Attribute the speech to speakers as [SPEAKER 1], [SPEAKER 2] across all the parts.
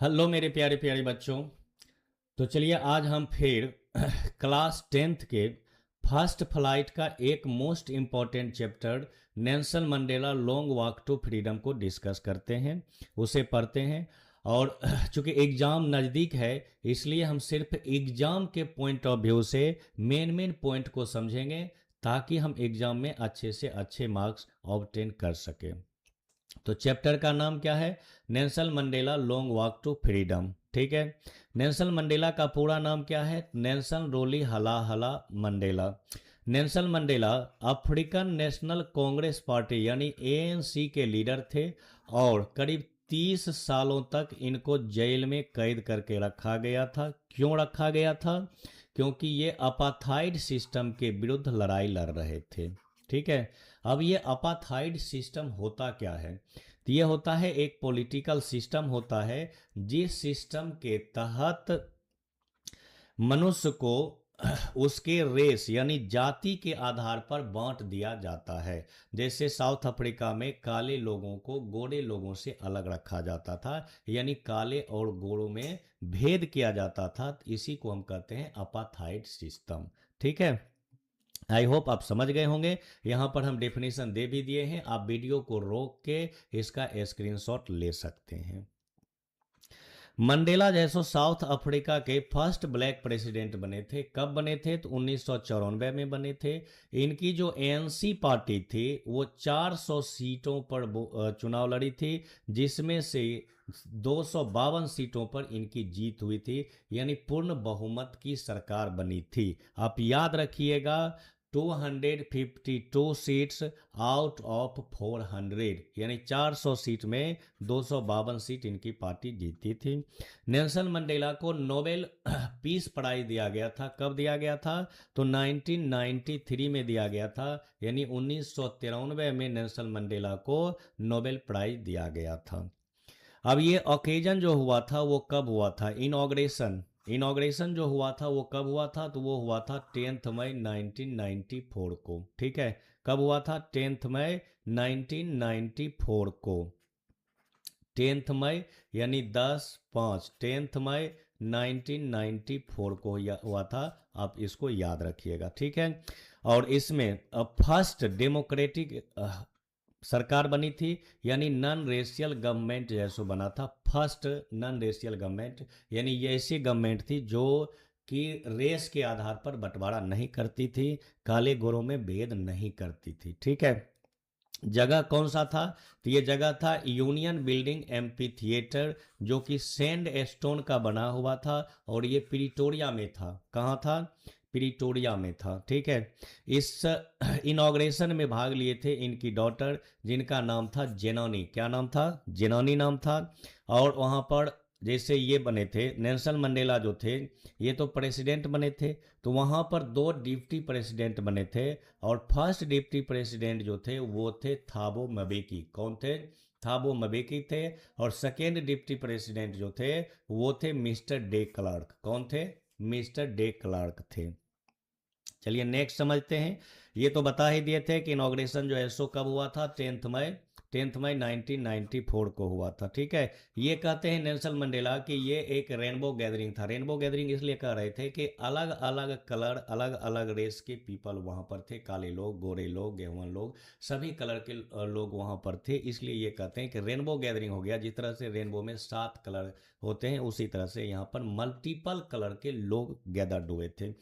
[SPEAKER 1] Hello मेरे प्यारे प्यारे बच्चों। तो चलिए आज हम फिर क्लास टेंथ के फर्स्ट फ्लाइट का एक most important chapter Nelson Mandela long walk to freedom को डिस्कस करते हैं, उसे पढ़ते हैं। और चूंकि एग्ज़ाम नज़दीक है इसलिए हम सिर्फ एग्ज़ाम के पॉइंट ऑफ व्यू से मेन मेन पॉइंट को समझेंगे ताकि हम एग्ज़ाम में अच्छे से अच्छे मार्क्स ऑब्टेन कर सकें। तो चैप्टर का नाम क्या है? Nelson Mandela long walk to freedom. ठीक है। नेल्सन मंडेला का पूरा नाम क्या है? नेल्सन रोली हला हला Mandela. Nelson Mandela African national Congress party यानी एएनसी के लीडर थे और करीब 30 सालों तक इनको जेल में कैद करके रखा गया था। क्यों रखा गया था? क्योंकि ये अपाथाइड सिस्टम के विरुद्ध लड़ाई लड़ रहे थे। ठीक है। अब ये अपाथाइड सिस्टम होता क्या है? तो ये होता है एक पॉलिटिकल सिस्टम होता है जिस सिस्टम के तहत मनुष्य को उसके रेस यानी जाति के आधार पर बांट दिया जाता है। जैसे साउथ अफ्रीका में काले लोगों को गोरे लोगों से अलग रखा जाता था, यानी काले और गोरों में भेद किया जाता था। इसी को हम कहते हैं अपाथाइड सिस्टम। ठीक है। आई होप आप समझ गए होंगे। यहाँ पर हम डेफिनेशन दे भी दिए हैं, आप वीडियो को रोक के इसका स्क्रीनशॉट ले सकते हैं। मंडेला जैसो साउथ अफ्रीका के फर्स्ट ब्लैक प्रेसिडेंट बने थे। कब बने थे? तो 1994 में बने थे। इनकी जो एएनसी पार्टी थी वो 400 सीटों पर चुनाव लड़ी थी, जिसमें से 252 सीटों पर इनकी जीत हुई थी, यानी पूर्ण बहुमत की सरकार बनी थी। आप याद रखिएगा, 252 सीट्स आउट ऑफ 400, यानी 400 सीट में 252 सीट इनकी पार्टी जीती थी। नेल्सन मंडेला को नोबेल पीस प्राइज दिया गया था। कब दिया गया था? तो 1993 में दिया गया था, यानी 1993 में नेल्सन मंडेला को नोबेल प्राइज दिया गया था। अब ये ओकेजन जो हुआ था वो कब हुआ था? इनॉग्रेशन इनॉग्रेशन जो हुआ था वो कब हुआ था? तो वो हुआ था 10 मई 1994 को। ठीक है। कब हुआ था? 10 मई 1994 को। 10 मई यानी 10/5, 10 मई 1994 को हुआ था। आप इसको याद रखिएगा। ठीक है। और इसमें फर्स्ट डेमोक्रेटिक सरकार बनी थी, यानी नॉन रेशियल गवर्नमेंट जैसो बना था। फर्स्ट नॉन रेशियल गवर्नमेंट, यानी ये ऐसी गवर्नमेंट थी जो कि रेस के आधार पर बंटवारा नहीं करती थी, काले गोरों में भेद नहीं करती थी। ठीक है। जगह कौन सा था? तो ये जगह था यूनियन बिल्डिंग एम्पी थिएटर, जो कि सैंड स्टोन का बना हुआ था और ये प्रिटोरिया में था। कहाँ था? प्रिटोरिया में था। ठीक है। इस इनॉग्रेशन में भाग लिए थे इनकी डॉटर, जिनका नाम था जेनोनी। क्या नाम था? जेनोनी नाम था। और वहाँ पर जैसे ये बने थे नेल्सन मंडेला जो थे, ये तो प्रेसिडेंट बने थे, तो वहाँ पर दो डिप्टी प्रेसिडेंट बने थे। और फर्स्ट डिप्टी प्रेसिडेंट जो थे वो थे थाबो मबेकी। कौन थे? थाबो मबेकी थे। और सेकेंड डिप्टी प्रेसिडेंट जो थे वो थे मिस्टर डे क्लार्क। कौन थे? मिस्टर डे क्लार्क थे। चलिए नेक्स्ट समझते हैं। ये तो बता ही दिए थे कि इनॉग्रेशन जो है सो कब हुआ था? 10 मई 1994 को हुआ था। ठीक है। ये कहते हैं नेल्सन मंडेला कि ये एक रेनबो गैदरिंग था। रेनबो गैदरिंग इसलिए कह रहे थे कि अलग अलग कलर, अलग अलग रेस के पीपल वहाँ पर थे। काले लोग, गोरे लोग, गेहुआ लोग, सभी कलर के लोग वहाँ पर थे। इसलिए ये कहते हैं कि रेनबो गैदरिंग हो गया। जिस तरह से रेनबो में 7 कलर होते हैं, उसी तरह से यहाँ पर मल्टीपल कलर के लोग गैदर्ड हुए थे।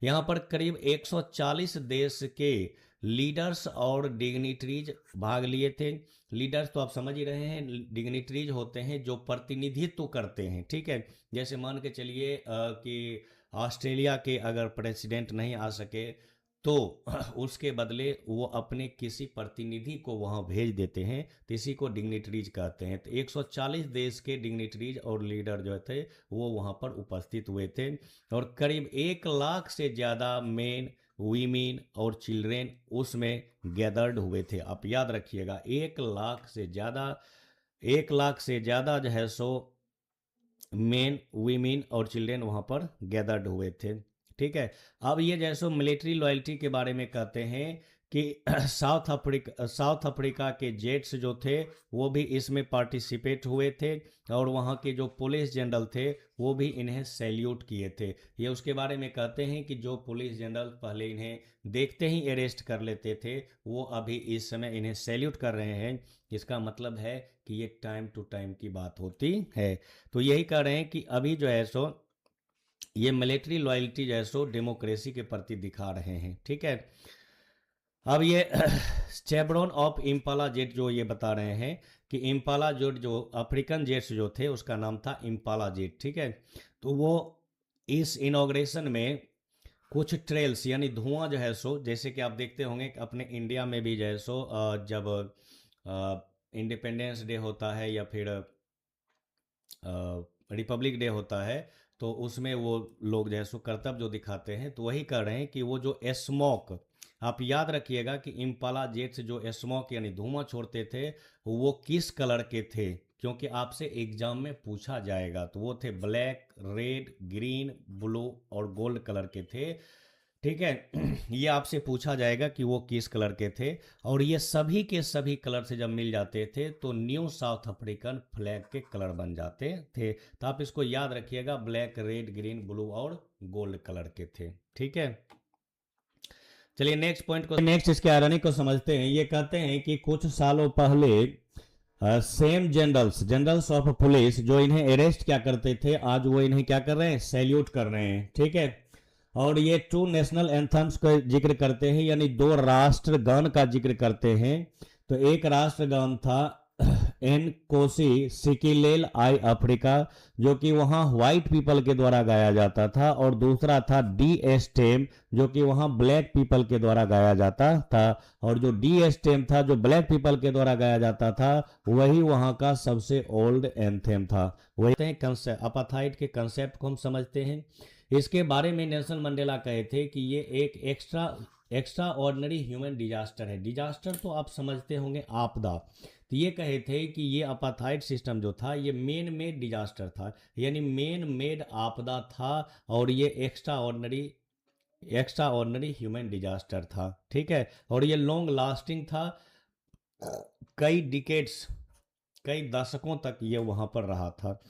[SPEAKER 1] यहाँ पर करीब 140 देश के लीडर्स और डिग्निटरीज भाग लिए थे। लीडर्स तो आप समझ ही रहे हैं, डिग्निटरीज होते हैं जो प्रतिनिधित्व करते हैं। ठीक है। जैसे मान के चलिए कि ऑस्ट्रेलिया के अगर प्रेसिडेंट नहीं आ सके तो उसके बदले वो अपने किसी प्रतिनिधि को वहाँ भेज देते हैं, तो इसी को डिग्निटरीज कहते हैं। तो 140 देश के डिग्निटरीज और लीडर जो थे वो वहाँ पर उपस्थित हुए थे। और करीब 1 लाख से ज़्यादा मेन, वीमेन और चिल्ड्रेन उसमें गैदर्ड हुए थे। आप याद रखिएगा, 1 लाख से ज़्यादा, 1 लाख से ज़्यादा जो है सो मेन, वीमेन और चिल्ड्रेन वहाँ पर गैदर्ड हुए थे। ठीक है। अब ये जैसो मिलिट्री लॉयल्टी के बारे में कहते हैं कि साउथ अफ्रीका के जेट्स जो थे वो भी इसमें पार्टिसिपेट हुए थे, और वहाँ के जो पुलिस जनरल थे वो भी इन्हें सैल्यूट किए थे। ये उसके बारे में कहते हैं कि जो पुलिस जनरल पहले इन्हें देखते ही अरेस्ट कर लेते थे, वो अभी इस समय इन्हें सैल्यूट कर रहे हैं। इसका मतलब है कि ये टाइम टू टाइम की बात होती है। तो यही कह रहे हैं कि अभी जो है सो ये मिलिट्री लॉयल्टी जो है सो डेमोक्रेसी के प्रति दिखा रहे हैं। ठीक है, अब ये चेब्रोन ऑफ इम्पाला जेट जो ये बता रहे हैं कि इम्पाला जेट जो अफ्रीकन जेट्स जो थे उसका नाम था इम्पाला जेट। ठीक है, तो वो इस इनॉग्रेशन में कुछ ट्रेल्स यानी धुआं जो है सो, जैसे कि आप देखते होंगे कि अपने इंडिया में भी जो है सो जब इंडिपेंडेंस डे होता है या फिर रिपब्लिक डे होता है, तो उसमें वो लोग जो है सो करतब जो दिखाते हैं, तो वही कर रहे हैं कि वो जो स्मोक, आप याद रखिएगा कि इम्पाला जेट्स जो स्मोक यानी धुआं छोड़ते थे वो किस कलर के थे, क्योंकि आपसे एग्जाम में पूछा जाएगा। तो वो थे ब्लैक, रेड, ग्रीन, ब्लू और गोल्ड कलर के थे। ठीक है, ये आपसे पूछा जाएगा कि वो किस कलर के थे, और ये सभी के सभी कलर से जब मिल जाते थे तो न्यू साउथ अफ्रीकन फ्लैग के कलर बन जाते थे। तो आप इसको याद रखिएगा, ब्लैक, रेड, ग्रीन, ब्लू और गोल्ड कलर के थे। ठीक है, चलिए नेक्स्ट पॉइंट को, नेक्स्ट इसके आयरनी को समझते हैं। ये कहते हैं कि कुछ सालों पहले सेम जनरल्स ऑफ पुलिस जो इन्हें अरेस्ट क्या करते थे, आज वो इन्हें क्या कर रहे हैं, सैल्यूट कर रहे हैं। ठीक है, और ये टू नेशनल एंथम्स का जिक्र करते हैं, यानी दो राष्ट्रगान का जिक्र करते हैं। तो एक राष्ट्रगान था एन कोसी सिकिलेल आई अफ्रीका, जो कि वहाँ व्हाइट पीपल के द्वारा गाया जाता था, और दूसरा था डी एस्टेम जो कि वहाँ ब्लैक पीपल के द्वारा गाया जाता था। और जो डी एस्टेम था जो ब्लैक पीपल के द्वारा गाया जाता था, वही वहाँ का सबसे ओल्ड एंथेम था। वही अपाथाइड के कंसेप्ट को हम समझते हैं। इसके बारे में नेल्सन मंडेला कहे थे कि ये एक एक्स्ट्रा ऑर्डिनरी ह्यूमन डिजास्टर है। डिजास्टर तो आप समझते होंगे, आपदा। तो ये कहे थे कि ये अपाथाइड सिस्टम जो था ये मेन मेड डिजास्टर था, यानी मेन मेड आपदा था, और ये एक्स्ट्रा ऑर्डिनरी ह्यूमन डिजास्टर था। ठीक है, और ये लॉन्ग लास्टिंग था, कई डिकेड्स, कई दशकों तक ये वहाँ पर रहा था।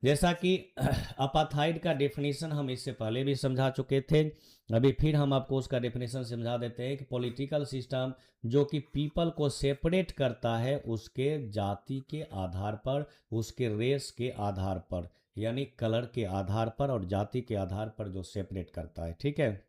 [SPEAKER 1] जैसा कि अपाथाइड का डेफिनेशन हम इससे पहले भी समझा चुके थे, अभी फिर हम आपको उसका डेफिनेशन समझा देते हैं कि पॉलिटिकल सिस्टम जो कि पीपल को सेपरेट करता है उसके जाति के आधार पर, उसके रेस के आधार पर, यानी कलर के आधार पर और जाति के आधार पर जो सेपरेट करता है। ठीक है,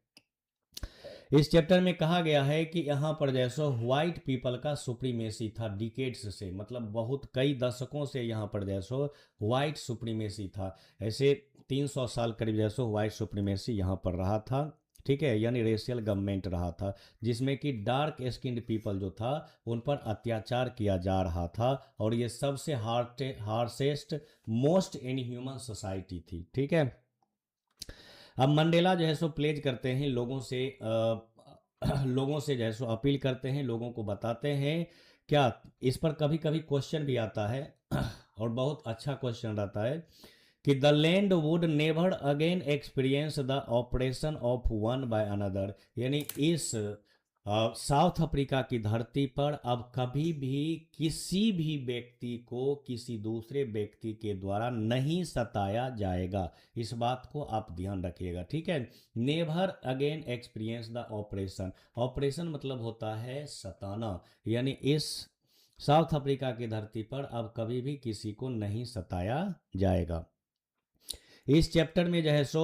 [SPEAKER 1] इस चैप्टर में कहा गया है कि यहाँ पर जैसो व्हाइट पीपल का सुप्रीमेसी था डिकेड्स से, मतलब बहुत कई दशकों से यहाँ पर जैसो व्हाइट सुप्रीमेसी था। ऐसे 300 साल करीब जैसो व्हाइट सुप्रीमेसी यहाँ पर रहा था। ठीक है, यानी रेशियल गवर्नमेंट रहा था, जिसमें कि डार्क स्किन्ड पीपल जो था उन पर अत्याचार किया जा रहा था, और ये सबसे हार्शेस्ट मोस्ट इनह्यूमन सोसाइटी थी। ठीक है, अब मंडेला जो है सो प्लेज करते हैं लोगों से, लोगों से जो है सो अपील करते हैं, लोगों को बताते हैं क्या। इस पर कभी कभी क्वेश्चन भी आता है और बहुत अच्छा क्वेश्चन रहता है कि the land would never again experience the operation of one by another, यानी इस साउथ अफ्रीका की धरती पर अब कभी भी किसी भी व्यक्ति को किसी दूसरे व्यक्ति के द्वारा नहीं सताया जाएगा। इस बात को आप ध्यान रखिएगा। ठीक है, never again experience the operation, operation मतलब होता है सताना, यानी इस साउथ अफ्रीका की धरती पर अब कभी भी किसी को नहीं सताया जाएगा। इस चैप्टर में जो है सो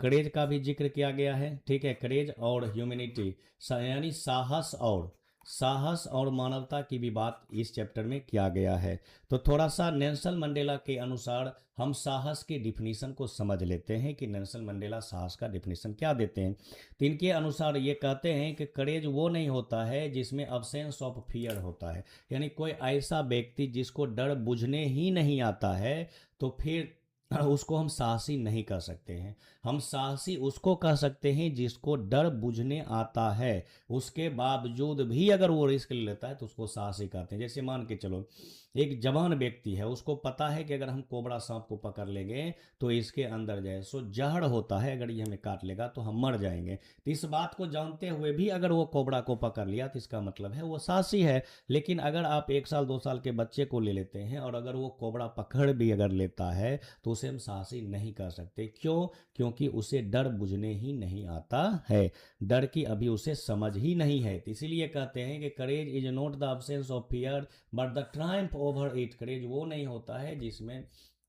[SPEAKER 1] करेज का भी जिक्र किया गया है। ठीक है, करेज और ह्यूमैनिटी, यानी साहस और मानवता की भी बात इस चैप्टर में किया गया है। तो थोड़ा सा नेल्सन मंडेला के अनुसार हम साहस की डिफिनीशन को समझ लेते हैं कि नेल्सन मंडेला साहस का डिफिनीशन क्या देते हैं। तो इनके अनुसार ये कहते हैं कि करेज वो नहीं होता है जिसमें अब्सेंस ऑफ फियर होता है, यानी कोई ऐसा व्यक्ति जिसको डर बुझने ही नहीं आता है, तो फिर उसको हम साहसी नहीं कह सकते हैं। हम साहसी उसको कह सकते हैं जिसको डर बुझने आता है, उसके बावजूद भी अगर वो रिस्क ले लेता है तो उसको साहसी कहते हैं। जैसे मान के चलो एक जवान व्यक्ति है, उसको पता है कि अगर हम कोबरा सांप को पकड़ लेंगे तो इसके अंदर जो है सो जहर होता है, अगर ये हमें काट लेगा तो हम मर जाएंगे। तो इस बात को जानते हुए भी अगर वो कोबरा को पकड़ लिया तो इसका मतलब है वो साहसी है। लेकिन अगर आप 1 साल 2 साल के बच्चे को ले लेते हैं और अगर वो कोबरा पकड़ भी अगर लेता है तो उसे हम साहसी नहीं कर सकते। क्यों? क्योंकि उसे डर बुझने ही नहीं आता है, डर की अभी उसे समझ ही नहीं है। तो इसीलिए कहते हैं कि courage is not the absence of fear but the triumph over it. Courage वो नहीं होता है जिसमें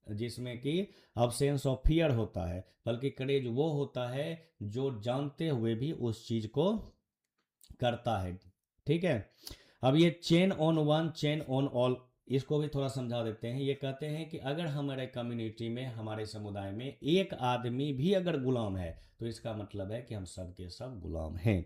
[SPEAKER 1] जिसमें कि अब्सेंस ऑफ फियर होता है, बल्कि करेज वो होता है जो जानते हुए भी उस चीज को करता है। ठीक है, अब ये chain on one chain on all, इसको भी थोड़ा समझा देते हैं। ये कहते हैं कि अगर हमारे कम्युनिटी में, हमारे समुदाय में एक आदमी भी अगर गुलाम है तो इसका मतलब है कि हम सब के सब गुलाम हैं।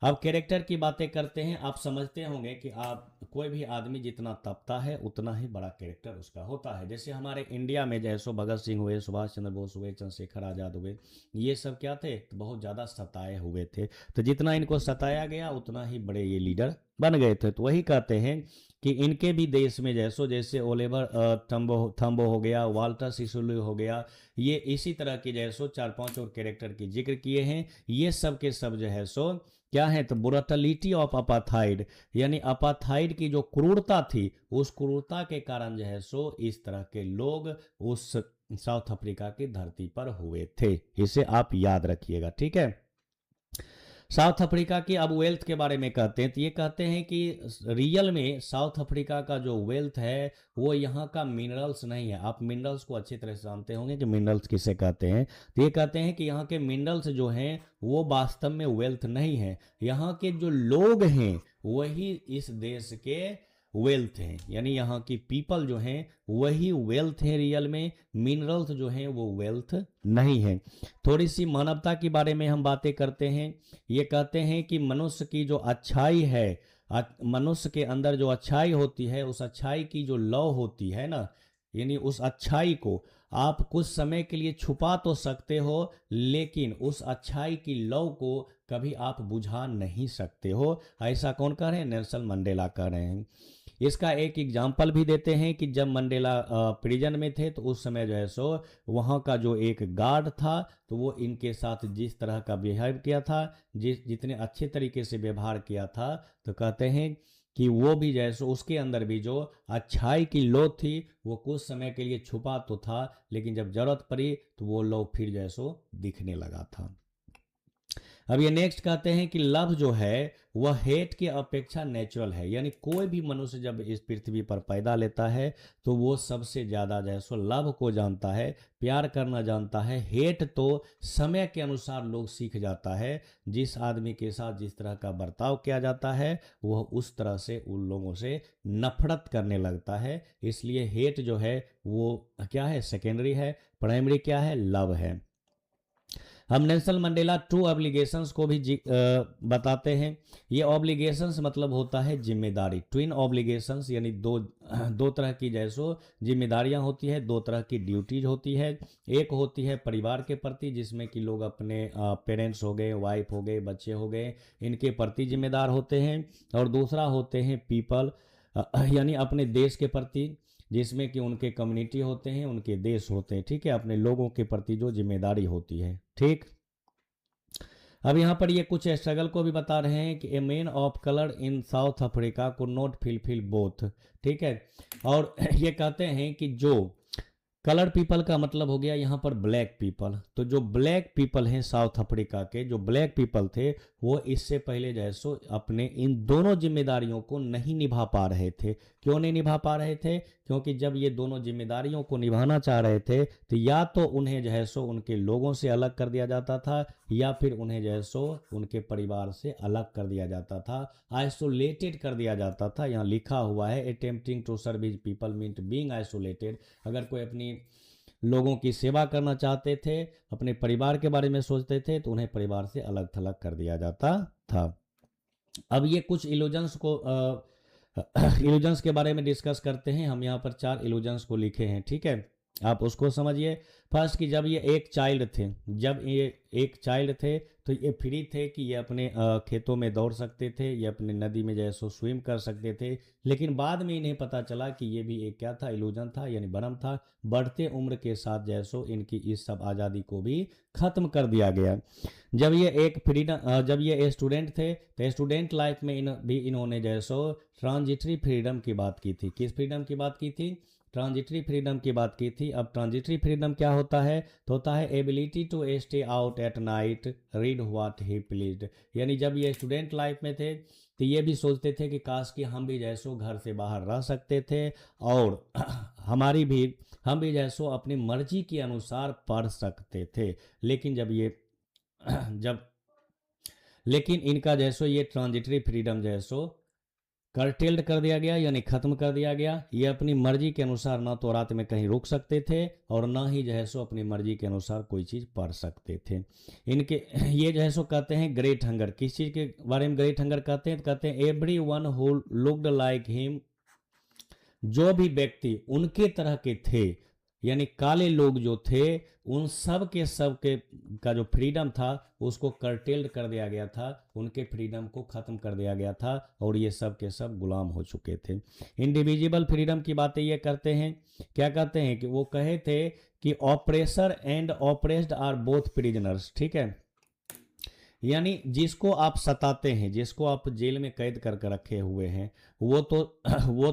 [SPEAKER 1] अब कैरेक्टर की बातें करते हैं। आप समझते होंगे कि आप कोई भी आदमी जितना तपता है उतना ही बड़ा कैरेक्टर उसका होता है। जैसे हमारे इंडिया में जैसो भगत सिंह हुए, सुभाष चंद्र बोस हुए, चंद्रशेखर आज़ाद हुए, ये सब क्या थे? तो बहुत ज़्यादा सताए हुए थे। तो जितना इनको सताया गया उतना ही बड़े ये लीडर बन गए थे। तो वही कहते हैं कि इनके भी देश में जैसे ओलिवर थम्बो हो गया, वाल्टर सिसुलु हो गया, ये इसी तरह की जैसो 4-5 और कैरेक्टर की जिक्र किए हैं। ये सब के सब जो है सो क्या है? तो ब्रुटलिटी ऑफ अपाथाइड, यानी अपाथाइड की जो क्रूरता थी, उस क्रूरता के कारण जो है सो इस तरह के लोग उस साउथ अफ्रीका की धरती पर हुए थे। इसे आप याद रखिएगा, ठीक है। साउथ अफ्रीका की अब वेल्थ के बारे में कहते हैं, तो ये कहते हैं कि रियल में साउथ अफ्रीका का जो वेल्थ है वो यहाँ का मिनरल्स नहीं है। आप मिनरल्स को अच्छी तरह से जानते होंगे कि मिनरल्स किसे कहते हैं। तो ये कहते हैं कि यहाँ के मिनरल्स जो हैं वो वास्तव में वेल्थ नहीं है, यहाँ के जो लोग हैं वही इस देश के वेल्थ हैं। यानी यहाँ की पीपल जो हैं वही वेल्थ है रियल में, मिनरल्स जो हैं वो वेल्थ नहीं है। थोड़ी सी मानवता के बारे में हम बातें करते हैं। ये कहते हैं कि मनुष्य की जो अच्छाई है, मनुष्य के अंदर जो अच्छाई होती है, उस अच्छाई की जो लौ होती है ना, यानी उस अच्छाई को आप कुछ समय के लिए छुपा तो सकते हो, लेकिन उस अच्छाई की लौ को कभी आप बुझा नहीं सकते हो। ऐसा कौन कह रहे हैं? नेल्सन मंडेला कह रहे हैं। इसका एक एग्जाम्पल भी देते हैं कि जब मंडेला प्रिजन में थे तो उस समय जो है सो वहाँ का जो एक गार्ड था तो वो इनके साथ जिस तरह का बिहेव किया था, जितने अच्छे तरीके से व्यवहार किया था, तो कहते हैं कि वो भी जैसो उसके अंदर भी जो अच्छाई की लो थी वो कुछ समय के लिए छुपा तो था, लेकिन जब जरूरत पड़ी तो वो लो फिर जैसो दिखने लगा था। अब ये नेक्स्ट कहते हैं कि लव जो है वह हेट की अपेक्षा नेचुरल है। यानी कोई भी मनुष्य जब इस पृथ्वी पर पैदा लेता है तो वो सबसे ज़्यादा जो है सो लव को जानता है, प्यार करना जानता है। हेट तो समय के अनुसार लोग सीख जाता है। जिस आदमी के साथ जिस तरह का बर्ताव किया जाता है वह उस तरह से उन लोगों से नफरत करने लगता है। इसलिए हेट जो है वो क्या है? सेकेंडरी है। प्राइमरी क्या है? लव है। हम नेल्सन मंडेला टू ऑब्लिगेशंस को भी बताते हैं। ये ऑब्लिगेशंस मतलब होता है जिम्मेदारी। ट्विन ऑब्लिगेशंस यानी दो तरह की जैसो जिम्मेदारियां होती है, दो तरह की ड्यूटीज होती है। एक होती है परिवार के प्रति, जिसमें कि लोग अपने पेरेंट्स हो गए, वाइफ हो गए, बच्चे हो गए, इनके प्रति जिम्मेदार होते हैं। और दूसरा होते हैं पीपल, यानी अपने देश के प्रति, जिसमें कि उनके कम्युनिटी होते हैं, उनके देश होते हैं। ठीक है, अपने लोगों के प्रति जो जिम्मेदारी होती है। ठीक, अब यहाँ पर ये कुछ स्ट्रगल को भी बता रहे हैं कि a man of colour in south Africa को नॉट फुलफिल बोथ। ठीक है, और ये कहते हैं कि जो कलर पीपल का मतलब हो गया यहाँ पर ब्लैक पीपल। तो जो ब्लैक पीपल हैं साउथ अफ्रीका के, जो ब्लैक पीपल थे, वो इससे पहले जैसो अपने इन दोनों जिम्मेदारियों को नहीं निभा पा रहे थे। क्यों नहीं निभा पा रहे थे? क्योंकि जब ये दोनों जिम्मेदारियों को निभाना चाह रहे थे तो या तो उन्हें जो है सो उनके लोगों से अलग कर दिया जाता था, या फिर उन्हें जो है सो उनके परिवार से अलग कर दिया जाता था, आइसोलेटेड कर दिया जाता था। यहाँ लिखा हुआ है attempting to serve his people meant being isolated. अगर कोई अपनी लोगों की सेवा करना चाहते थे, अपने परिवार के बारे में सोचते थे, तो उन्हें परिवार से अलग थलग कर दिया जाता था। अब ये कुछ इल्यूजन्स के बारे में डिस्कस करते हैं। हम यहाँ पर 4 इल्यूजन्स को लिखे हैं। ठीक है, आप उसको समझिए। फर्स्ट कि जब ये एक चाइल्ड थे, जब ये एक चाइल्ड थे तो ये फ्री थे कि ये अपने खेतों में दौड़ सकते थे, ये अपने नदी में जैसो स्विम कर सकते थे। लेकिन बाद में इन्हें पता चला कि ये भी एक क्या था, इल्यूजन था, यानी भ्रम था। बढ़ते उम्र के साथ जैसो इनकी इस सब आज़ादी को भी ख़त्म कर दिया गया। जब ये एक फ्रीडम जब ये स्टूडेंट थे तो स्टूडेंट लाइफ में भी इन्होंने जैसो ट्रांजिटरी फ्रीडम की बात की थी। किस फ्रीडम की बात की थी? ट्रांजिटरी फ्रीडम की बात की थी। अब ट्रांजिटरी फ्रीडम क्या होता है? तो होता है ability to stay out at night, read what he pleased. यानी जब ये स्टूडेंट लाइफ में थे तो ये भी सोचते थे कि काश कि हम भी जैसो घर से बाहर रह सकते थे और हम भी जैसो अपनी मर्जी के अनुसार पढ़ सकते थे। लेकिन जब ये जब लेकिन इनका जैसो ये ट्रांजिटरी फ्रीडम जैसो कर्टेल्ड कर दिया गया, यानी ख़त्म कर दिया गया। ये अपनी मर्जी के अनुसार ना तो रात में कहीं रुक सकते थे और ना ही जो है सो अपनी मर्जी के अनुसार कोई चीज़ पढ़ सकते थे। इनके ये जो है सो कहते हैं ग्रेट हंगर। किस चीज़ के बारे में ग्रेट हंगर कहते हैं? कहते हैं every one who looked like him, जो भी व्यक्ति उनके तरह के थे, यानी काले लोग जो थे, उन सब के का जो फ्रीडम था उसको कर्टेल्ड कर दिया गया था, उनके फ्रीडम को ख़त्म कर दिया गया था और ये सब के सब गुलाम हो चुके थे। इंडिविजुअल फ्रीडम की बातें ये करते हैं, क्या कहते हैं कि वो कहे थे कि oppressor and oppressed are both prisoners. ठीक है, यानी जिसको आप सताते हैं, जिसको आप जेल में कैद करके रखे हुए हैं, वो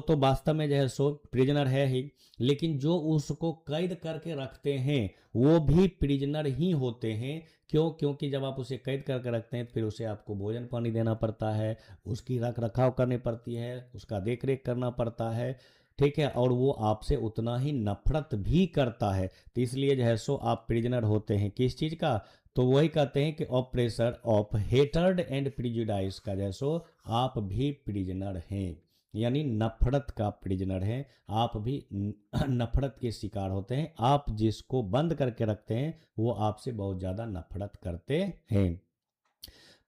[SPEAKER 1] तो वास्तव में जो है सो प्रिजनर है ही, लेकिन जो उसको कैद करके रखते हैं वो भी प्रिजनर ही होते हैं। क्यों? क्योंकि जब आप उसे कैद करके रखते हैं फिर उसे आपको भोजन पानी देना पड़ता है, उसकी रख रखाव करनी पड़ती है, उसका देख रेख करना पड़ता है। ठीक है, और वो आपसे उतना ही नफरत भी करता है। तो इसलिए जो है सो आप प्रिजनर होते हैं। किस चीज़ का? तो वही कहते हैं कि oppressor of hatred and prejudice का जैसो आप भी प्रिजनर हैं, यानी नफरत का प्रिजनर हैं। आप भी नफरत के शिकार होते हैं। आप जिसको बंद करके रखते हैं वो आपसे बहुत ज़्यादा नफरत करते हैं।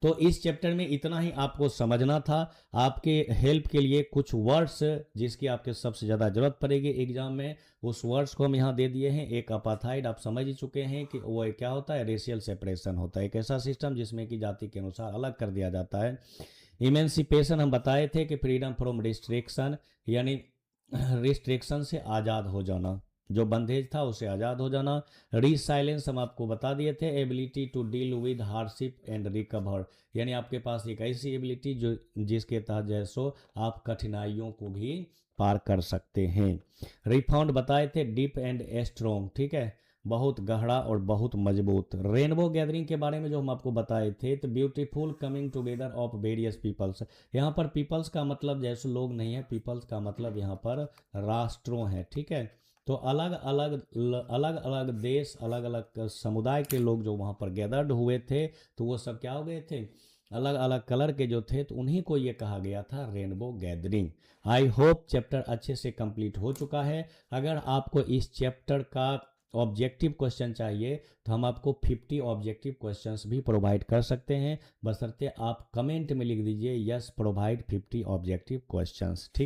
[SPEAKER 1] तो इस चैप्टर में इतना ही आपको समझना था। आपके हेल्प के लिए कुछ वर्ड्स जिसकी आपके सबसे ज़्यादा ज़रूरत पड़ेगी एग्जाम में, उस वर्ड्स को हम यहाँ दे दिए हैं। एक अपार्थाइड आप समझ ही चुके हैं कि वो क्या होता है, रेशियल सेपरेशन होता है, एक ऐसा सिस्टम जिसमें कि जाति के अनुसार अलग कर दिया जाता है। इमेंसिपेशन हम बताए थे कि फ्रीडम फ्रॉम रिस्ट्रिक्शन, यानी रिस्ट्रिक्शन से आज़ाद हो जाना, जो बंधेज था उससे आज़ाद हो जाना। रीसाइलेंस हम आपको बता दिए थे, ability to deal with hardship and recover, यानी आपके पास एक ऐसी एबिलिटी जो जिसके तहत जैसो आप कठिनाइयों को भी पार कर सकते हैं। रिफाउंड बताए थे, डीप एंड स्ट्रॉन्ग, ठीक है, बहुत गहरा और बहुत मजबूत। रेनबो गैदरिंग के बारे में जो हम आपको बताए थे, तो beautiful coming together of various peoples. यहाँ पर पीपल्स का मतलब जैसे लोग नहीं है, पीपल्स का मतलब यहाँ पर राष्ट्रों है। ठीक है, तो अलग अलग देश, अलग अलग समुदाय के लोग जो वहाँ पर गैदर्ड हुए थे, तो वो सब क्या हो गए थे, अलग अलग कलर के जो थे, तो उन्हीं को ये कहा गया था rainbow gathering. I hope chapter अच्छे से कंप्लीट हो चुका है। अगर आपको इस चैप्टर का ऑब्जेक्टिव क्वेश्चन चाहिए तो हम आपको 50 ऑब्जेक्टिव क्वेश्चंस भी प्रोवाइड कर सकते हैं, बशर्ते आप कमेंट में लिख दीजिए यस प्रोवाइड 50 ऑब्जेक्टिव क्वेश्चंस। ठीक।